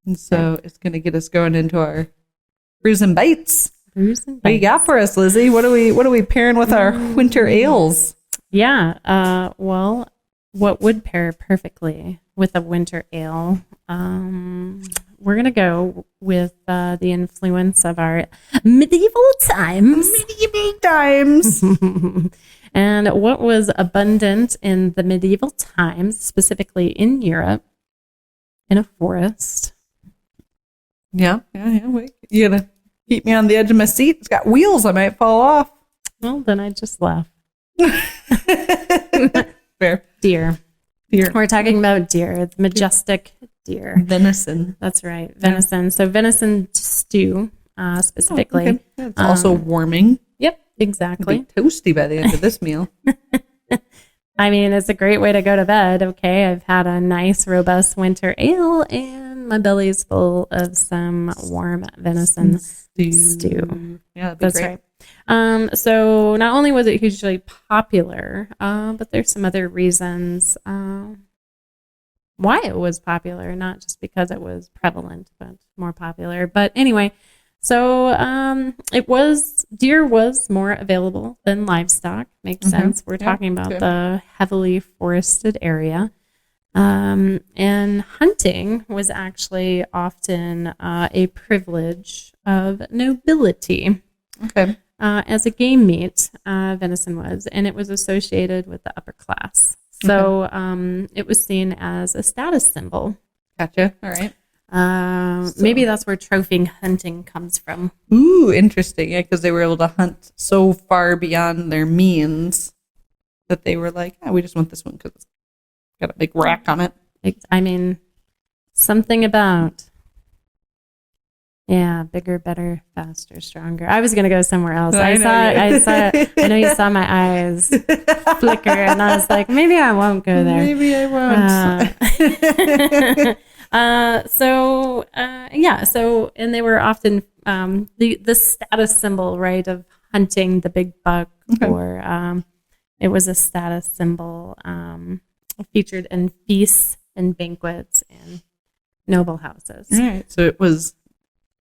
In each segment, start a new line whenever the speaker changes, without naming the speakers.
And so it's going to get us going into our brews and bites.
Brews and bites.
What do you got for us, Lizzie? What are we pairing with our winter ales?
Yeah. Well, what would pair perfectly with a winter ale? We're going to go with the influence of our medieval times.
Medieval times.
And what was abundant in the medieval times, specifically in Europe, in a forest.
Yeah. Wait. You going to keep me on the edge of my seat? It's got wheels. I might fall off.
Well, then I just laugh.
Fair.
Deer. We're talking about deer. It's majestic deer.
Venison.
That's right. Venison. Yeah. So venison stew, specifically.
Oh, okay. It's also warming.
Yep, exactly.
It'll be toasty by the end of this meal.
I mean, it's a great way to go to bed. Okay, I've had a nice, robust winter ale, and my belly's full of some warm venison stew.
Yeah,
that's great. Right. So not only was it hugely popular, but there's some other reasons why it was popular, not just because it was prevalent, but more popular. But anyway, so deer was more available than livestock. Makes sense. We're talking about the heavily forested area. And hunting was actually often a privilege of nobility.
Okay.
As a game meat, venison was, and it was associated with the upper class. So it was seen as a status symbol.
Gotcha. All right.
Maybe that's where trophy hunting comes from.
Ooh, interesting. Yeah, because they were able to hunt so far beyond their means that they were like, we just want this one because it's got a big rack on it.
I mean, something about, bigger, better, faster, stronger. I was going to go somewhere else. I know you saw my eyes flicker, and I was like, maybe I won't go there.
Maybe I won't.
So, and they were often the status symbol, right, of hunting the big buck, or it was a status symbol featured in feasts and banquets and noble houses.
All right, so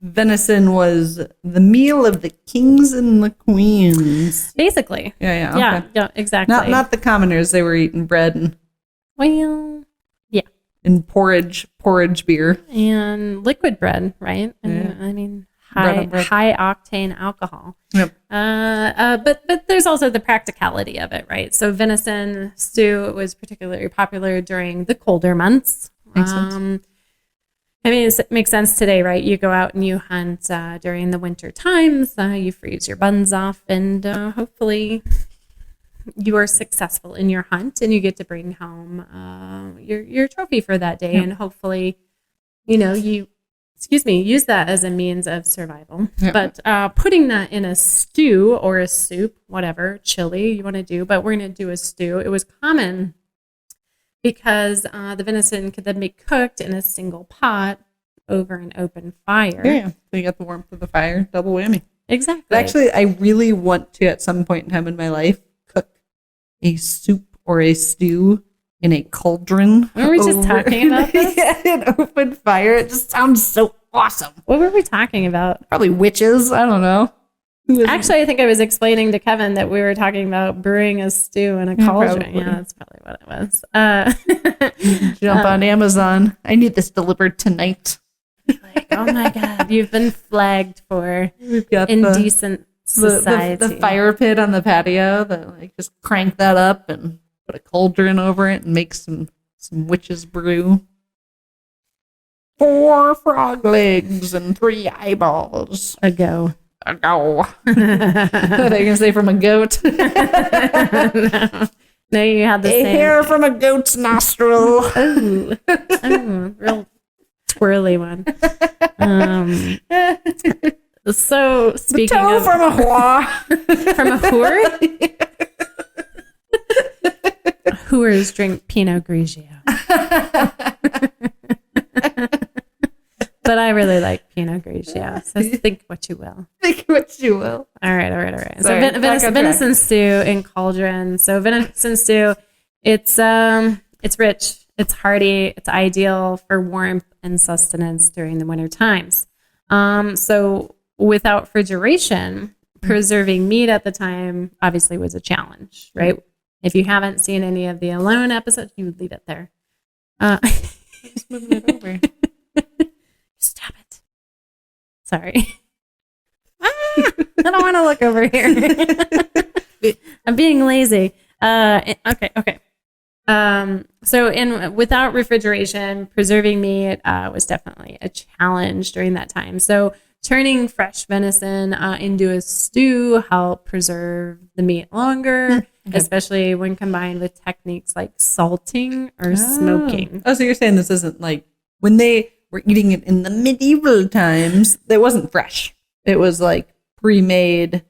venison was the meal of the kings and the queens.
Basically.
Yeah,
exactly.
Not the commoners. They were eating bread and and porridge beer.
And liquid bread, right? And, I mean, high octane alcohol.
Yep.
But there's also the practicality of it, right? So venison stew was particularly popular during the colder months.
Makes sense.
I mean, it makes sense today, right? You go out and you hunt during the winter times. You freeze your buns off, and hopefully you are successful in your hunt, and you get to bring home your trophy for that day, and hopefully, use that as a means of survival. Yep. But putting that in a stew or a soup, whatever, chili you want to do, but we're going to do a stew. It was common because the venison could then be cooked in a single pot over an open fire.
Yeah, so you got the warmth of the fire, double whammy.
Exactly.
But actually, I really want to, at some point in time in my life, cook a soup or a stew in a cauldron.
Were we just talking about this?
An open fire. It just sounds so awesome.
What were we talking about?
Probably witches. I don't know.
Actually, I think I was explaining to Kevin that we were talking about brewing a stew in a cauldron.
Probably.
Yeah, that's probably what it was.
Jump on Amazon. I need this delivered tonight.
Like, oh my God, you've been flagged for indecent society.
The fire pit on the patio, that just crank that up and put a cauldron over it and make some witch's brew. 4 frog legs and 3 eyeballs.
A go.
What are you going to say, from a goat?
No, you had the same.
Hair from a goat's nostril.
Oh, real twirly one. So speaking
the toe
of
from a whore.
From a whore? Whores drink Pinot Grigio. But I really like Pinot Grigio, so think what you will.
Think what you will.
All right. Sorry, so venison stew in cauldron. So venison stew, it's rich. It's hearty. It's ideal for warmth and sustenance during the winter times. So without refrigeration, preserving meat at the time obviously was a challenge, right? If you haven't seen any of the Alone episodes, you would leave it there.
Just moving it over.
Stop it. Sorry. I don't want to look over here. I'm being lazy. Okay. So without refrigeration, preserving meat was definitely a challenge during that time. So turning fresh venison into a stew helped preserve the meat longer, especially when combined with techniques like salting or smoking.
Oh, so you're saying this isn't like when they were eating it in the medieval times, it wasn't fresh. It was like pre-made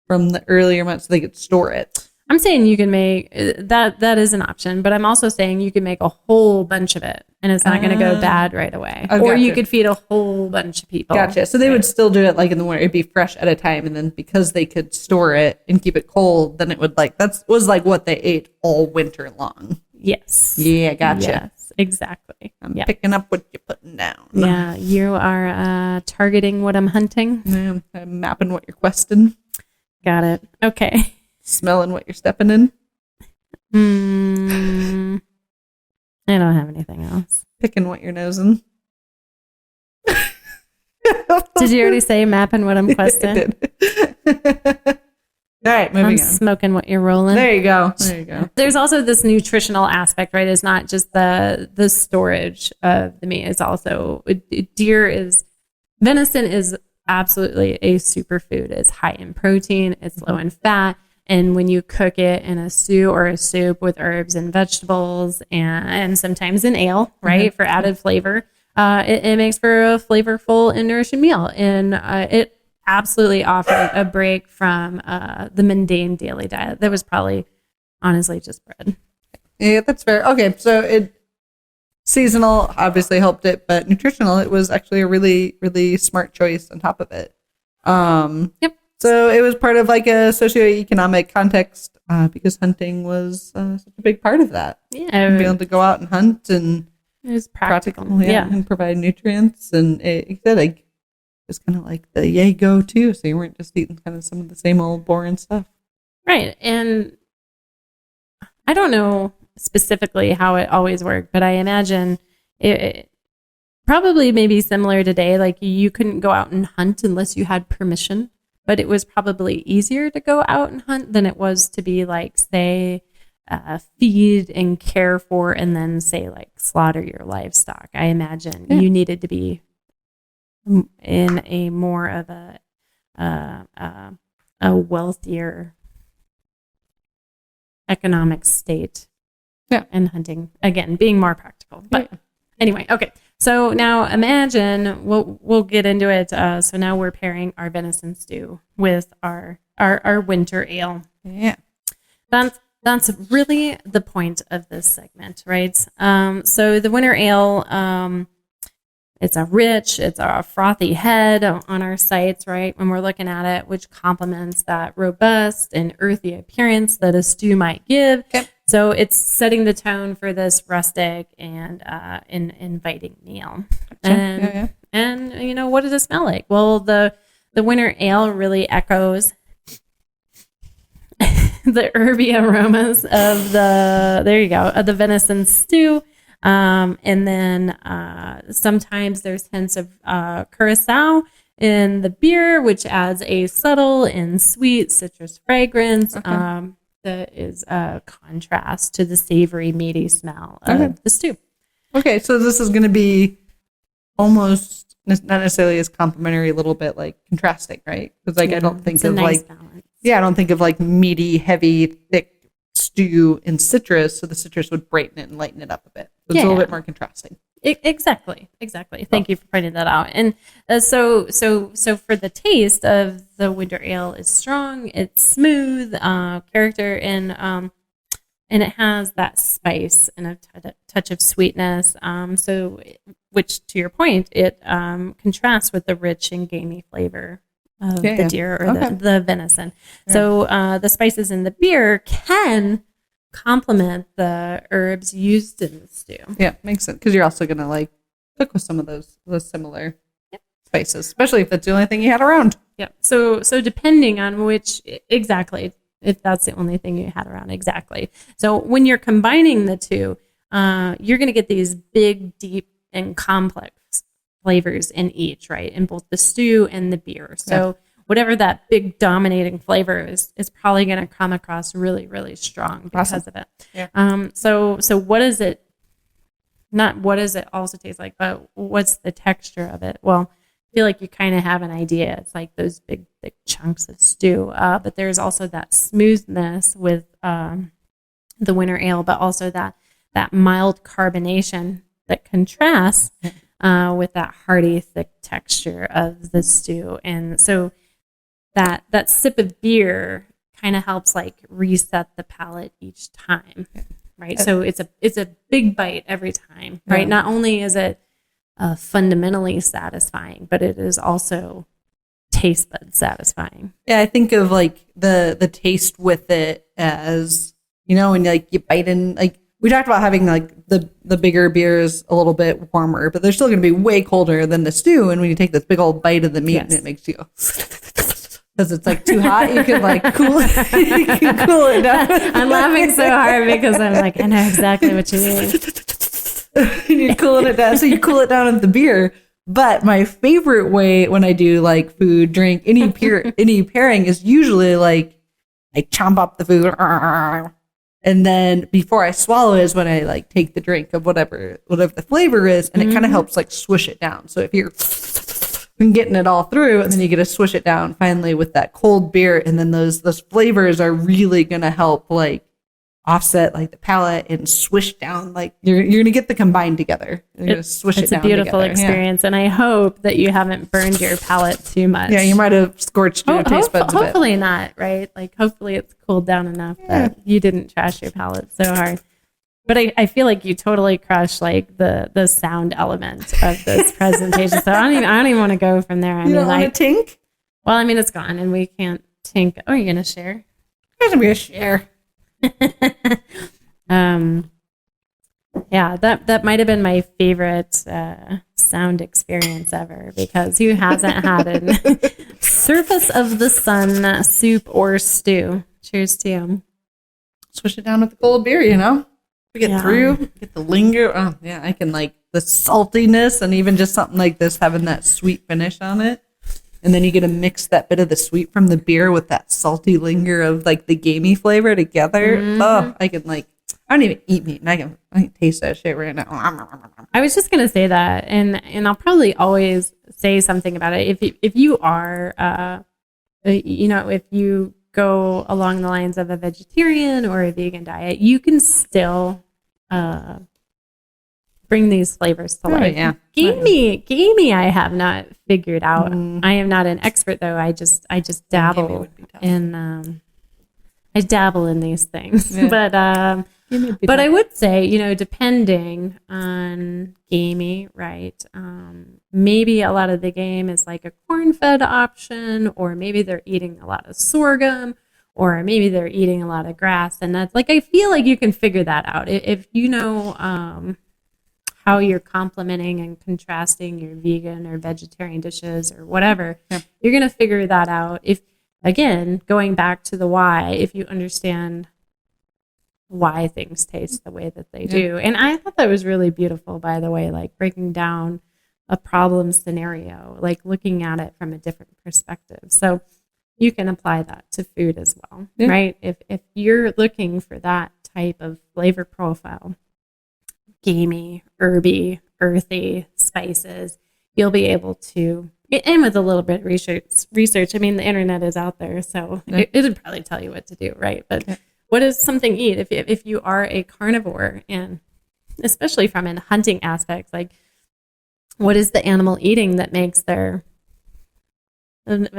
from the earlier months so they could store it.
I'm saying you can make that is an option, but I'm also saying you can make a whole bunch of it and it's not going to go bad right away.
Oh,
or
gotcha.
you could feed a whole bunch of people.
Gotcha. So they would still do it like in the winter. It'd be fresh at a time. And then because they could store it and keep it cold, then it would was like what they ate all winter long.
Yes.
Yeah, gotcha.
Yes, exactly.
I'm picking up what you're putting down.
Yeah, you are targeting what I'm hunting.
Yeah, I'm mapping what you're questing.
Got it. Okay.
Smelling what you're stepping in.
I don't have anything else.
Picking what you're nosing.
Did you already say mapping what I'm questing?
I did. All right, moving
I'm
on.
Smoking what you're rolling.
There you go.
There's also this nutritional aspect, right? It's not just the storage of the meat. It's also venison is absolutely a superfood. It's high in protein. It's low in fat. And when you cook it in a stew or a soup with herbs and vegetables and sometimes an ale, right, for added flavor, it makes for a flavorful and nourishing meal. And it absolutely offered a break from the mundane daily diet that was probably honestly just bread.
Yeah, that's fair. Okay, so seasonal obviously helped it, but nutritional, it was actually a really, really smart choice on top of it.
Yep.
So it was part of like a socio-economic context because hunting was such a big part of that.
Yeah.
Being able to go out and hunt and
it was practical.
and provide nutrients. And it was kind of like the yay go too. So you weren't just eating kind of some of the same old boring stuff.
Right. And I don't know specifically how it always worked, but I imagine it probably maybe similar today. Like you couldn't go out and hunt unless you had permission, but it was probably easier to go out and hunt than it was to be like, say, feed and care for, and then say like slaughter your livestock. I imagine you needed to be in a more of a wealthier economic state.
Yeah.
And hunting, again, being more practical. But anyway, okay. So now imagine, we'll get into it. So now we're pairing our venison stew with our winter ale.
Yeah.
That's really the point of this segment, right? So the winter ale, it's a frothy head on our sites, right? When we're looking at it, which complements that robust and earthy appearance that a stew might give.
Okay.
So it's setting the tone for this rustic and inviting meal. And you know, what does it smell like? Well, the winter ale really echoes the herby aromas of the venison stew. And then sometimes there's hints of curacao in the beer, which adds a subtle and sweet citrus fragrance that is a contrast to the savory, meaty smell of the stew.
Okay, so this is going to be almost not necessarily as complimentary, a little bit like contrasting, right? Because like I don't think of
nice
like
balance.
I don't think of like meaty, heavy, thick stew in citrus, so the citrus would brighten it and lighten it up a bit. So it's a little bit more contrasting.
Exactly. Thank you for pointing that out. And so for the taste of the winter ale is strong, it's smooth, character, and it has that spice and a touch of sweetness. So which, to your point, it contrasts with the rich and gamey flavor of the deer or the venison. Yeah. So the spices in the beer can complement the herbs used in the stew.
Yeah, makes sense. Because you're also going to like cook with some of those similar spices, especially if that's the only thing you had around.
Yeah. So depending on which, exactly, if that's the only thing you had around, exactly. So when you're combining the two, you're going to get these big, deep, and complex flavors in each, right? In both the stew and the beer. So whatever that big dominating flavor is probably going to come across really, really strong because of it. Yeah. So what is it? Not what does it also taste like, but what's the texture of it? Well, I feel like you kind of have an idea. It's like those big, thick chunks of stew. But there's also that smoothness with the winter ale, but also that mild carbonation that contrasts with that hearty, thick texture of the stew. And so that sip of beer kind of helps like reset the palate each time, right? So it's a big bite every time, right? Yeah. Not only is it fundamentally satisfying, but it is also taste bud satisfying.
Yeah, I think of like the taste with it as, you know, when like you bite in, like we talked about having like the bigger beers a little bit warmer, but they're still going to be way colder than the stew. And when you take this big old bite of the meat, and it makes you go, because it's like too hot, you can like cool it. You can cool it down.
I'm laughing so hard because I'm like, I know exactly what you mean.
And you're cooling it down, so you cool it down with the beer. But my favorite way when I do like food, drink, any pairing is usually like I chomp up the food. And then before I swallow is when I like take the drink of whatever the flavor is, and it kind of helps like swish it down. So if you're getting it all through, and then you get to swish it down finally with that cold beer, and then those flavors are really gonna help like offset like the palate and swish down, like you're gonna get the combined together. You're gonna swish it down.
It's a beautiful
together.
experience, and I hope that you haven't burned your palate too much.
Yeah, you might have scorched your taste buds a bit.
Hopefully not, right? Like hopefully it's cooled down enough that you didn't trash your palate so hard. But I feel like you totally crushed like the sound element of this presentation. So I don't even want to go from there.
You don't want to tink?
Well, I mean it's gone, and we can't tink. Oh, you're gonna share?
There's gonna be a share.
Yeah, that might have been my favorite sound experience ever, because who hasn't had a surface of the sun soup or stew? Cheers to you.
Swish it down with the cold beer, you know? We get through, get the linger. Oh, yeah, I can like the saltiness, and even just something like this having that sweet finish on it. And then you get to mix that bit of the sweet from the beer with that salty linger of like the gamey flavor together. Mm-hmm. Oh, I can like, I don't even eat meat, and I can taste that shit right now.
I was just gonna say that, and I'll probably always say something about it. If you are, you know, if you go along the lines of a vegetarian or a vegan diet, you can still bring these flavors to life.
Yeah.
Gamey, I have not figured out. I am not an expert though. I just dabble in I dabble in these things. Yeah. But I would say, you know, depending on gamey, right? Maybe a lot of the game is like a corn-fed option, or maybe they're eating a lot of sorghum, or maybe they're eating a lot of grass. And that's like, I feel like you can figure that out. If you know how you're complementing and contrasting your vegan or vegetarian dishes or whatever, you're going to figure that out. If, again, going back to the why, if you understand why things taste the way that they do. And I thought that was really beautiful, by the way, like breaking down a problem scenario, like looking at it from a different perspective. So you can apply that to food as well, right? If you're looking for that type of flavor profile, gamey, herby, earthy spices, you'll be able to, and with a little bit of research, I mean, the internet is out there, so it'd probably tell you what to do, right? But what is something to eat if you are a carnivore, and especially from a hunting aspect, like what is the animal eating that makes their,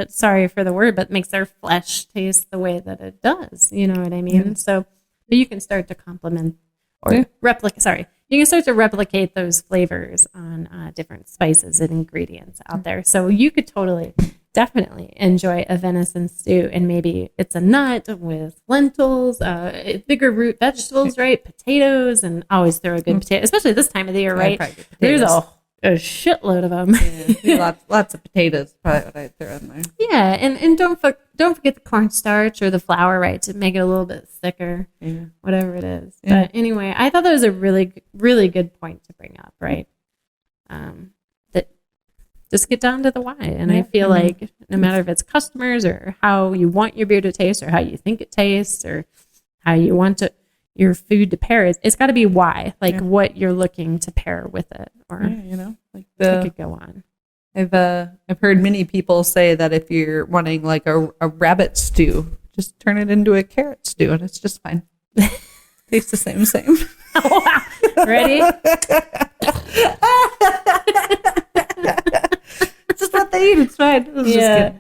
sorry for the word, but makes their flesh taste the way that it does? You know what I mean? So you can start to complement or replicate. Sorry, you can start to replicate those flavors on different spices and ingredients out there. So you could totally definitely enjoy a venison stew, and maybe it's a nut with lentils, bigger root vegetables, right? Potatoes, and always throw a good potato, especially this time of the year, right? There's a shitload of them.
Lots of potatoes, probably what I throw in there.
Yeah, and don't forget the cornstarch or the flour, right, to make it a little bit thicker, whatever it is. Yeah. But anyway, I thought that was a really, really good point to bring up, right? That just get down to the why. And I feel like no matter if it's customers or how you want your beer to taste or how you think it tastes or how you want your food to pair, it's got to be why, like what you're looking to pair with it. Or
like
I could go on.
I've heard many people say that if you're wanting like a rabbit stew, just turn it into a carrot stew and it's just fine. Tastes the same.
Wow. Ready?
It's just what they eat. It's fine.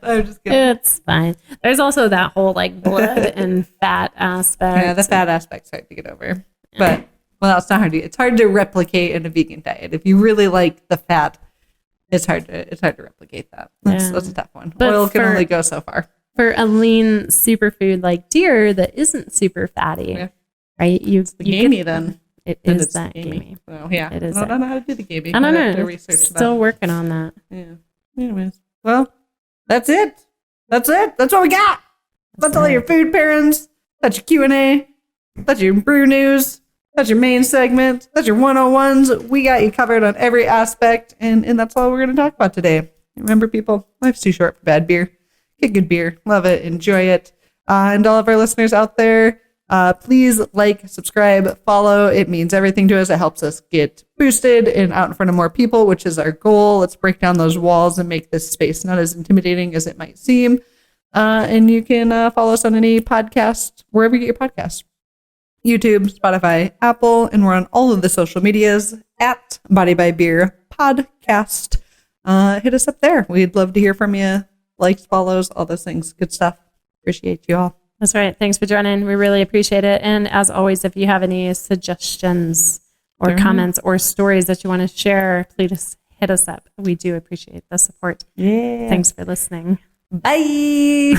I'm just kidding.
It's fine. There's also that whole like blood and fat aspect.
Yeah, the fat aspect's hard to get over. But it's not hard to. It's hard to replicate in a vegan diet. If you really like the fat, it's hard to replicate that. That's a tough one. But oil can only go so far.
For a lean superfood like deer that isn't super fatty, right? It's the
gamey then.
It is that gamey.
Well, yeah.
It is.
I don't know how to do the gamey.
I don't know.
To research
Still working on that.
Yeah. Anyways, well, that's it. That's what we got. That's all your food pairings. That's your Q&A. That's your brew news. That's your main segment. That's your 101s. We got you covered on every aspect, and that's all we're going to talk about today. Remember, people, life's too short for bad beer. Get good beer. Love it. Enjoy it. And all of our listeners out there, please like, subscribe, follow. It means everything to us. It helps us get boosted and out in front of more people, which is our goal. Let's break down those walls and make this space not as intimidating as it might seem. And you can follow us on any podcast, wherever you get your podcasts. YouTube, Spotify, Apple, and we're on all of the social medias at Body by Beer Podcast. Hit us up there. We'd love to hear from you. Likes, follows, all those things. Good stuff. Appreciate you all.
That's right. Thanks for joining. We really appreciate it. And as always, if you have any suggestions or comments or stories that you want to share, please hit us up. We do appreciate the support.
Yeah.
Thanks for listening.
Bye.